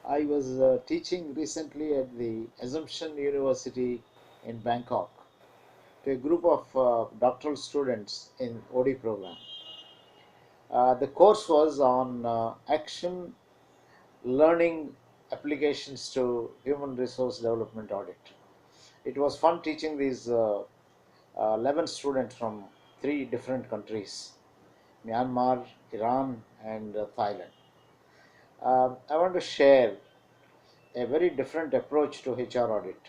I was teaching recently at the Assumption University in Bangkok to a group of doctoral students in OD program. The course was on action learning applications to human resource development audit. It was fun teaching these 11 students from three different countries: Myanmar, Iran, and Thailand. I want to share a very different approach to HR audit.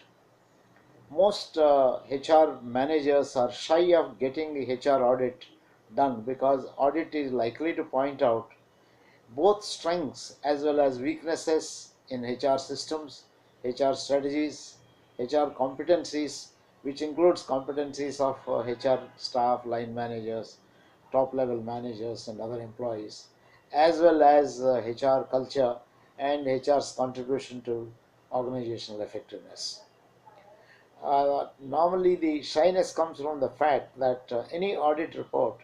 Most HR managers are shy of getting the HR audit done because audit is likely to point out both strengths as well as weaknesses in HR systems, HR strategies, HR competencies, which includes competencies of HR staff, line managers, top level managers, and other employees, as well as HR culture and HR's contribution to organizational effectiveness. Normally, the shyness comes from the fact that any audit report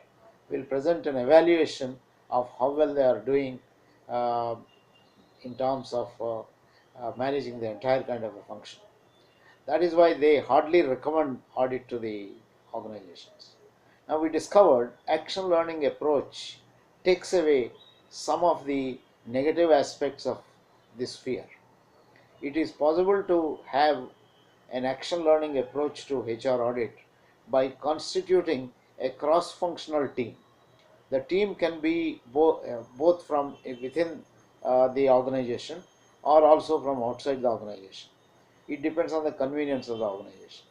will present an evaluation of how well they are doing uh, in terms of managing the entire kind of a function. That is why they hardly recommend audit to the organizations. Now, we discovered action learning approach takes away some of the negative aspects of this fear. It is possible to have an action learning approach to HR audit by constituting a cross functional team. The team can be both from within the organization or also from outside the organization. It depends on the convenience of the organization.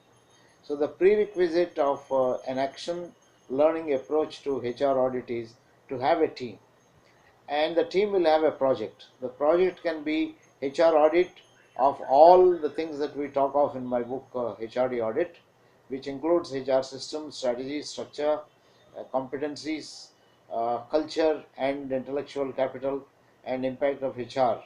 So, the prerequisite of an action learning approach to HR audit is to have a team, and the team will have a project. The project can be HR audit of all the things that we talk of in my book, HRD Audit, which includes HR systems, strategy, structure, competencies, culture, and intellectual capital, and impact of HR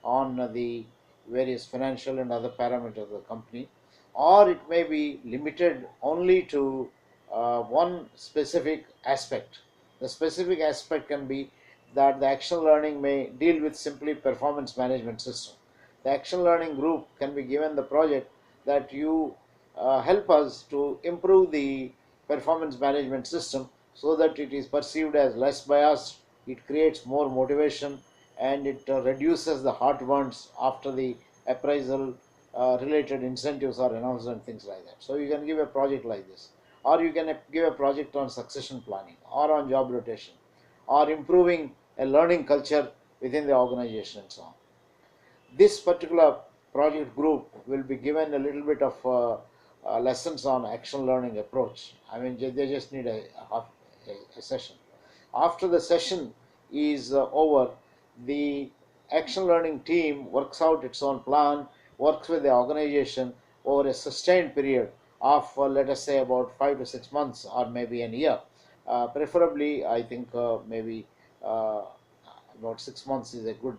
on the various financial and other parameters of the company. Or it may be limited only to one specific aspect. The specific aspect can be that the action learning may deal with simply performance management system. The action learning group can be given the project that you help us to improve the performance management system so that it is perceived as less biased, it creates more motivation, and it reduces the heartburns after the appraisal related incentives are announced and things like that. So you can give a project like this, or you can give a project on succession planning or on job rotation or improving a learning culture within the organization and so on. This particular project group will be given a little bit of lessons on action learning approach. I mean, they just need a session. After the session is over, the action learning team works out its own plan, works with the organization over a sustained period of, let us say, about 5 to 6 months or maybe a year. Preferably, I think maybe about 6 months is a good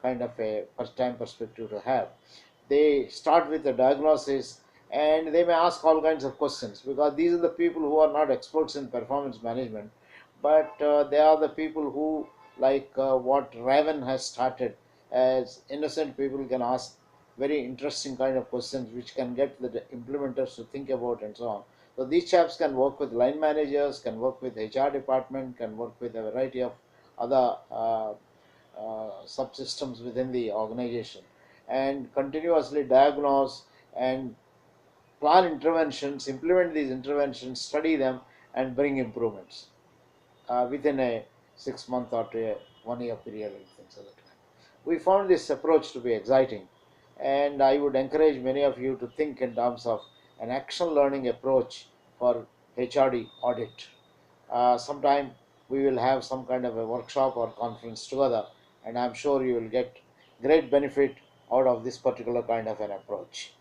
kind of a first time perspective to have. They start with a diagnosis and they may ask all kinds of questions because these are the people who are not experts in performance management, but they are the people who, like what Raven has started, as innocent people can ask very interesting kind of questions which can get the implementers to think about and so on. So these chaps can work with line managers, can work with HR department, can work with a variety of other subsystems within the organization and continuously diagnose and plan interventions, implement these interventions, study them, and bring improvements within a 6 month or to a 1 year period and things like that. We found this approach to be exciting, and I would encourage many of you to think in terms of an action learning approach for HRD audit. Sometime we will have some kind of a workshop or conference together, and I'm sure you will get great benefit out of this particular kind of an approach.